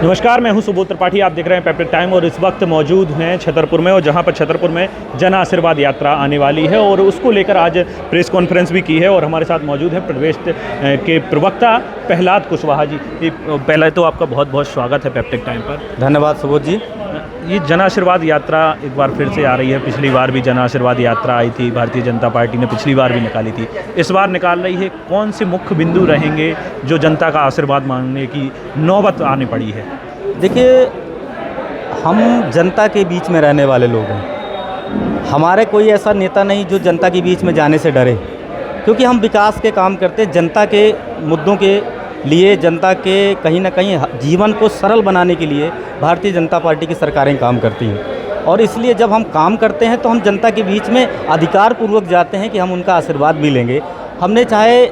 नमस्कार, मैं हूं सुबोध त्रिपाठी। आप देख रहे हैं पेप्टिक टाइम और इस वक्त मौजूद हैं छतरपुर में, और जहां पर छतरपुर में जन आशीर्वाद यात्रा आने वाली है और उसको लेकर आज प्रेस कॉन्फ्रेंस भी की है। और हमारे साथ मौजूद है प्रदेश के प्रवक्ता प्रहलाद कुशवाहा जी। पहले तो आपका बहुत बहुत स्वागत है पेप्टिक टाइम पर। धन्यवाद सुबोध जी। ये जन आशीर्वाद यात्रा एक बार फिर से आ रही है। पिछली बार भी जन आशीर्वाद यात्रा आई थी, भारतीय जनता पार्टी ने पिछली बार भी निकाली थी, इस बार निकाल रही है। कौन से मुख्य बिंदु रहेंगे जो जनता का आशीर्वाद मांगने की नौबत आने पड़ी है? देखिए, हम जनता के बीच में रहने वाले लोग हैं। हमारे कोई ऐसा नेता नहीं जो जनता के बीच में जाने से डरे, क्योंकि हम विकास के काम करते हैं। जनता के मुद्दों के लिए, जनता के कहीं ना कहीं जीवन को सरल बनाने के लिए भारतीय जनता पार्टी की सरकारें काम करती हैं। और इसलिए जब हम काम करते हैं तो हम जनता के बीच में अधिकारपूर्वक जाते हैं कि हम उनका आशीर्वाद भी लेंगे। हमने चाहे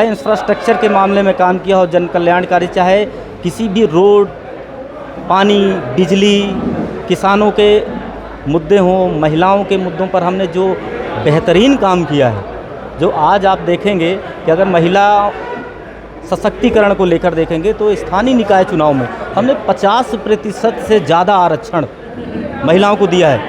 इंफ्रास्ट्रक्चर के मामले में काम किया हो, जन कल्याणकारी, चाहे किसी भी रोड, पानी, बिजली, किसानों के मुद्दे हों, महिलाओं के मुद्दों पर हमने जो बेहतरीन काम किया है। जो आज आप देखेंगे कि अगर महिला सशक्तिकरण को लेकर देखेंगे तो स्थानीय निकाय चुनाव में हमने 50% से ज़्यादा आरक्षण महिलाओं को दिया है।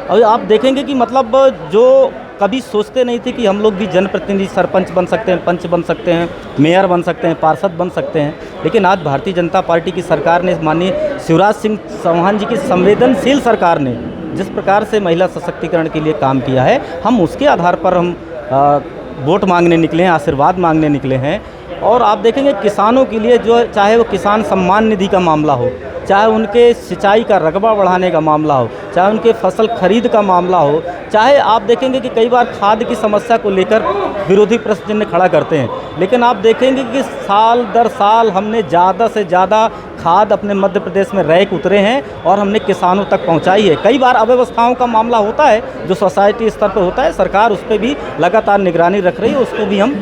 और आप देखेंगे कि मतलब जो कभी सोचते नहीं थे कि हम लोग भी जनप्रतिनिधि, सरपंच बन सकते हैं, पंच बन सकते हैं, मेयर बन सकते हैं, पार्षद बन सकते हैं, लेकिन आज भारतीय जनता पार्टी की सरकार ने, माननीय शिवराज सिंह चौहान जी की संवेदनशील सरकार ने जिस प्रकार से महिला सशक्तिकरण के लिए काम किया है, हम उसके आधार पर हम वोट मांगने निकले हैं, आशीर्वाद मांगने निकले हैं। और आप देखेंगे किसानों के लिए, जो चाहे वो किसान सम्मान निधि का मामला हो, चाहे उनके सिंचाई का रकबा बढ़ाने का मामला हो, चाहे उनके फसल खरीद का मामला हो, चाहे आप देखेंगे कि कई बार खाद की समस्या को लेकर विरोधी प्रश्न चिन्ह खड़ा करते हैं, लेकिन आप देखेंगे कि साल दर साल हमने ज़्यादा से ज़्यादा खाद अपने मध्य प्रदेश में रैक उतरे हैं और हमने किसानों तक पहुंचाई है। कई बार अव्यवस्थाओं का मामला होता है जो सोसाइटी स्तर पर होता है, सरकार उस पर भी लगातार निगरानी रख रही है, उसको भी हम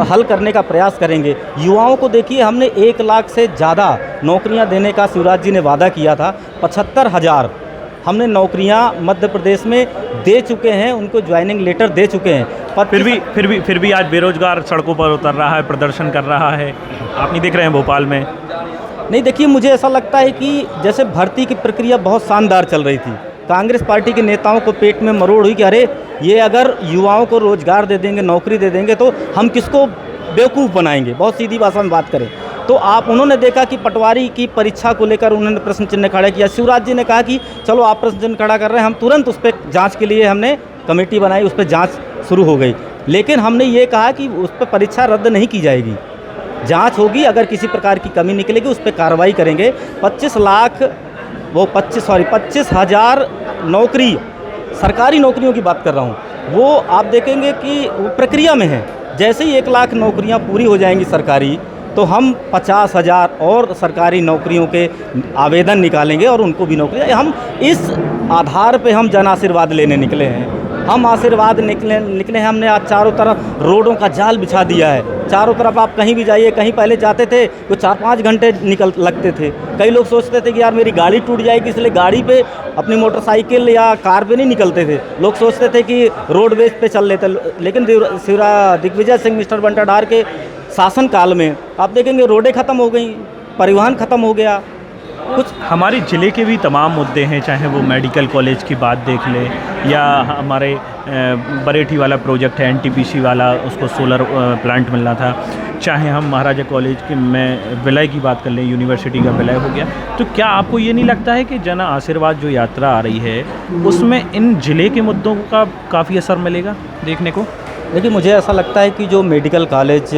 हल करने का प्रयास करेंगे। युवाओं को देखिए, हमने 1 लाख से ज़्यादा नौकरियां देने का शिवराज जी ने वादा किया था। 75,000 हमने नौकरियां मध्य प्रदेश में दे चुके हैं, उनको ज्वाइनिंग लेटर दे चुके हैं। पर फिर भी आज बेरोजगार सड़कों पर उतर रहा है, प्रदर्शन कर रहा है। आप नहीं देख रहे हैं भोपाल में? नहीं, देखिए, मुझे ऐसा लगता है कि जैसे भर्ती की प्रक्रिया बहुत शानदार चल रही थी, कांग्रेस पार्टी के नेताओं को पेट में मरोड़ हुई कि अरे ये अगर युवाओं को रोज़गार दे देंगे, नौकरी दे देंगे तो हम किसको बेवकूफ़ बनाएंगे। बहुत सीधी भाषा में बात करें तो उन्होंने देखा कि पटवारी की परीक्षा को लेकर उन्होंने प्रश्न चिन्ह खड़ा किया। शिवराज जी ने कहा कि चलो आप प्रश्न चिन्ह खड़ा कर रहे हैं, हम तुरंत उस पर जाँच के लिए हमने कमेटी बनाई, उस पर जाँच शुरू हो गई। लेकिन हमने ये कहा कि उस पर परीक्षा रद्द नहीं की जाएगी, जाँच होगी, अगर किसी प्रकार की कमी निकलेगी उस पर कार्रवाई करेंगे। 25,000 नौकरी, सरकारी नौकरियों की बात कर रहा हूँ, वो आप देखेंगे कि वो प्रक्रिया में है। जैसे ही 1 लाख नौकरियाँ पूरी हो जाएंगी सरकारी, तो हम 50,000 और सरकारी नौकरियों के आवेदन निकालेंगे और उनको भी नौकरियाँ। हम इस आधार पे हम जन आशीर्वाद लेने निकले हैं। हम आशीर्वाद निकले हैं। हमने आज चारों तरफ रोडों का जाल बिछा दिया है। चारों तरफ आप कहीं भी जाइए, कहीं पहले जाते थे तो 4-5 घंटे लगते थे। कई लोग सोचते थे कि यार मेरी गाड़ी टूट जाएगी, इसलिए गाड़ी पे, अपनी मोटरसाइकिल या कार पे नहीं निकलते थे। लोग सोचते थे कि रोडवेज पे चल लेते, लेकिन दिग्विजय सिंह, मिस्टर बंटा ढार के शासनकाल में आप देखेंगे रोडें ख़त्म हो गई, परिवहन ख़त्म हो गया। कुछ हमारे ज़िले के भी तमाम मुद्दे हैं, चाहे वो मेडिकल कॉलेज की बात देख लें, या हमारे बरेठी वाला प्रोजेक्ट है NTPC वाला, उसको सोलर प्लांट मिलना था, चाहे हम महाराजा कॉलेज के में विलय की बात कर लें, यूनिवर्सिटी का विलय हो गया। तो क्या आपको ये नहीं लगता है कि जन आशीर्वाद जो यात्रा आ रही है उसमें इन ज़िले के मुद्दों का काफ़ी असर मिलेगा देखने को? देखिए, मुझे ऐसा लगता है कि जो मेडिकल कॉलेज,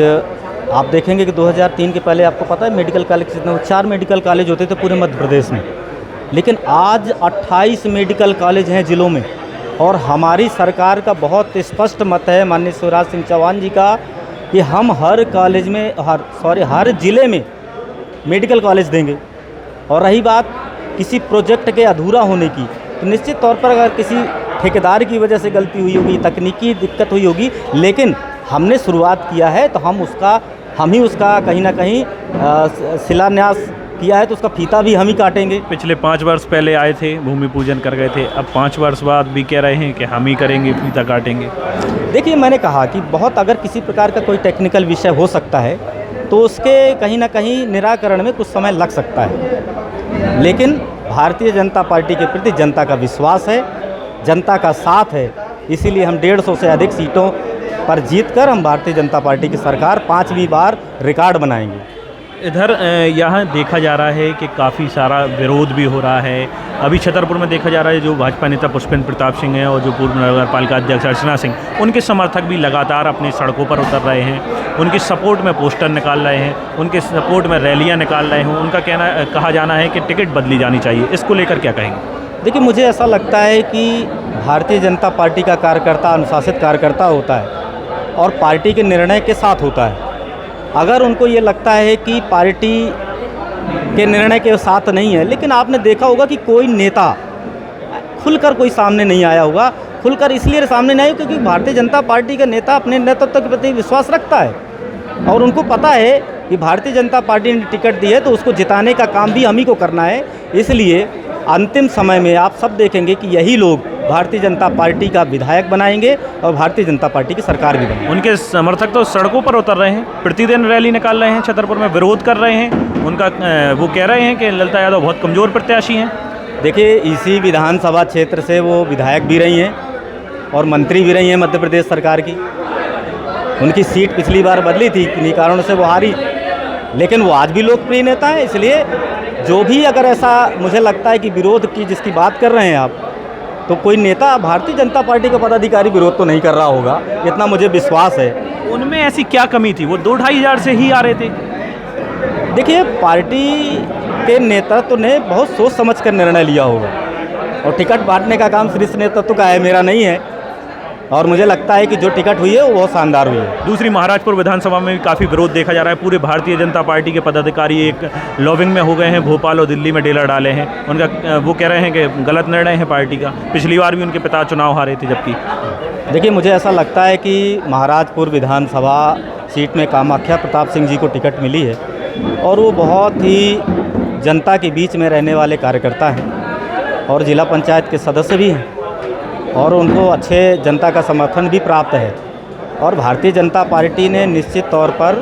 आप देखेंगे कि 2003 के पहले आपको पता है मेडिकल कॉलेज कितने, 4 मेडिकल कॉलेज होते थे पूरे मध्य प्रदेश में, लेकिन आज 28 मेडिकल कॉलेज हैं ज़िलों में। और हमारी सरकार का बहुत स्पष्ट मत है, माननीय शिवराज सिंह चौहान जी का, कि हम हर कॉलेज में, हर ज़िले में मेडिकल कॉलेज देंगे। और रही बात किसी प्रोजेक्ट के अधूरा होने की, तो निश्चित तौर पर अगर किसी ठेकेदार की वजह से गलती हुई होगी, तकनीकी दिक्कत हुई होगी, लेकिन हमने शुरुआत किया है तो हम ही उसका कहीं ना कहीं शिलान्यास किया है, तो उसका फीता भी हम ही काटेंगे। पिछले 5 वर्ष पहले आए थे, भूमि पूजन कर गए थे, अब 5 वर्ष बाद भी कह रहे हैं कि हम ही करेंगे, फीता काटेंगे। देखिए, मैंने कहा कि बहुत, अगर किसी प्रकार का कोई टेक्निकल विषय हो सकता है तो उसके कहीं ना कहीं निराकरण में कुछ समय लग सकता है। लेकिन भारतीय जनता पार्टी के प्रति जनता का विश्वास है, जनता का साथ है, इसीलिए हम 150 से अधिक सीटों पर जीतकर हम भारतीय जनता पार्टी की सरकार 5वीं बार रिकॉर्ड बनाएंगे। इधर यहाँ देखा जा रहा है कि काफ़ी सारा विरोध भी हो रहा है। अभी छतरपुर में देखा जा रहा है जो भाजपा नेता पुष्पेंद्र प्रताप सिंह हैं और जो पूर्व नगर पालिका अध्यक्ष अर्चना सिंह, उनके समर्थक भी लगातार अपनी सड़कों पर उतर रहे हैं, उनकी सपोर्ट में पोस्टर निकाल रहे हैं, उनके सपोर्ट में रैलियाँ निकाल रहे हैं। उनका कहा जाना है कि टिकट बदली जानी चाहिए। इसको लेकर क्या कहेंगे? देखिए, मुझे ऐसा लगता है कि भारतीय जनता पार्टी का कार्यकर्ता अनुशासित कार्यकर्ता होता है और पार्टी के निर्णय के साथ होता है। अगर उनको ये लगता है कि पार्टी के निर्णय के साथ नहीं है, लेकिन आपने देखा होगा कि कोई नेता खुलकर कोई सामने नहीं आया होगा। खुलकर इसलिए सामने नहीं आया क्योंकि भारतीय जनता पार्टी का नेता अपने नेतृत्व के प्रति विश्वास रखता है और उनको पता है कि भारतीय जनता पार्टी ने टिकट दी है तो उसको जिताने का काम भी हम ही को करना है। इसलिए अंतिम समय में आप सब देखेंगे कि यही लोग भारतीय जनता पार्टी का विधायक बनाएंगे और भारतीय जनता पार्टी की सरकार भी बनाएंगे। उनके समर्थक तो सड़कों पर उतर रहे हैं, प्रतिदिन रैली निकाल रहे हैं, छतरपुर में विरोध कर रहे हैं। उनका वो कह रहे हैं कि ललिता यादव बहुत कमज़ोर प्रत्याशी हैं। देखिए, इसी विधानसभा क्षेत्र से वो विधायक भी रही हैं और मंत्री भी रही हैं मध्य प्रदेश सरकार की। उनकी सीट पिछली बार बदली थी, किन्हीं कारणों से वो हारी, लेकिन वो आज भी लोकप्रिय नेता है। इसलिए जो भी अगर ऐसा मुझे लगता है कि विरोध की जिसकी बात कर रहे हैं आप, तो कोई नेता भारतीय जनता पार्टी का पदाधिकारी विरोध तो नहीं कर रहा होगा, इतना मुझे विश्वास है। उनमें ऐसी क्या कमी थी? वो 2-2.5 हज़ार से ही आ रहे थे। देखिए, पार्टी के नेतृत्व ने बहुत सोच समझ कर निर्णय लिया होगा और टिकट बांटने का काम शीर्ष नेतृत्व का है, मेरा नहीं है। और मुझे लगता है कि जो टिकट हुई है वो बहुत शानदार हुई है। दूसरी महाराजपुर विधानसभा में भी काफ़ी विरोध देखा जा रहा है। पूरे भारतीय जनता पार्टी के पदाधिकारी एक लॉबिंग में हो गए हैं, भोपाल और दिल्ली में डेरा डाले हैं। उनका वो कह रहे हैं कि गलत निर्णय है पार्टी का। पिछली बार भी उनके पिता चुनाव हारे थे। जबकि देखिए, मुझे ऐसा लगता है कि महाराजपुर विधानसभा सीट में कामाख्या प्रताप सिंह जी को टिकट मिली है और वो बहुत ही जनता के बीच में रहने वाले कार्यकर्ता हैं और जिला पंचायत के सदस्य भी हैं और उनको अच्छे जनता का समर्थन भी प्राप्त है। और भारतीय जनता पार्टी ने निश्चित तौर पर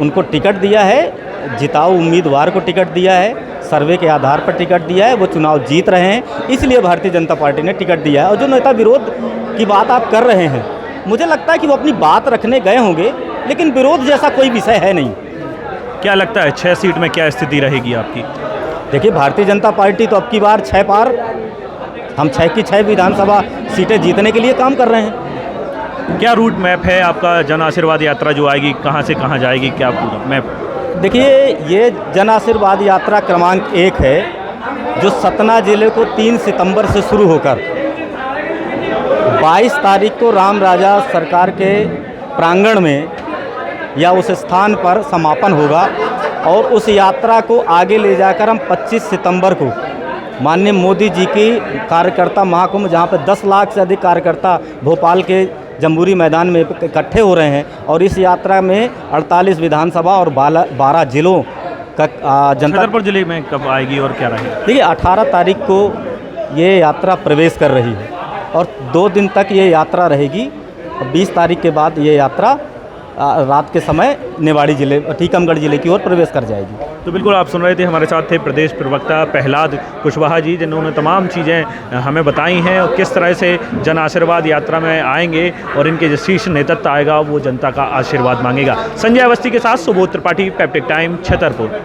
उनको टिकट दिया है, जिताऊ उम्मीदवार को टिकट दिया है, सर्वे के आधार पर टिकट दिया है, वो चुनाव जीत रहे हैं, इसलिए भारतीय जनता पार्टी ने टिकट दिया है। और जो नेता विरोध की बात आप कर रहे हैं, मुझे लगता है कि वो अपनी बात रखने गए होंगे, लेकिन विरोध जैसा कोई विषय है नहीं। क्या लगता है 6 सीट में क्या स्थिति रहेगी आपकी? देखिए, भारतीय जनता पार्टी तो अब की बार 6 पार, हम 6 की 6 विधानसभा सीटें जीतने के लिए काम कर रहे हैं। क्या रूट मैप है आपका? जन आशीर्वाद यात्रा जो आएगी कहाँ से कहाँ जाएगी, क्या पूरा मैप? देखिए, ये जन आशीर्वाद यात्रा क्रमांक 1 है जो सतना जिले को 3 सितंबर से शुरू होकर 22 तारीख को राम राजा सरकार के प्रांगण में या उस स्थान पर समापन होगा और उस यात्रा को आगे ले जाकर हम 25 सितंबर को माननीय मोदी जी की कार्यकर्ता महाकुंभ, जहाँ पर 10 लाख से अधिक कार्यकर्ता भोपाल के जम्बूरी मैदान में इकट्ठे हो रहे हैं और इस यात्रा में 48 विधानसभा और 12 जिलों का जनता। छतरपुर जिले में कब आएगी और क्या रहेगा? देखिए, 18 तारीख को ये यात्रा प्रवेश कर रही है और 2 दिन तक ये यात्रा रहेगी। 20 तारीख के बाद ये यात्रा रात के समय निवाड़ी जिले, टीकमगढ़ जिले की ओर प्रवेश कर जाएगी। तो बिल्कुल आप सुन रहे थे, हमारे साथ थे प्रदेश प्रवक्ता प्रहलाद कुशवाहा जी, जिन्होंने तमाम चीज़ें हमें बताई हैं और किस तरह से जन आशीर्वाद यात्रा में आएंगे और इनके जो शीर्ष नेतृत्व आएगा वो जनता का आशीर्वाद मांगेगा। संजय अवस्थी के साथ सुबोध त्रिपाठी, पेप्टिक टाइम, छतरपुर।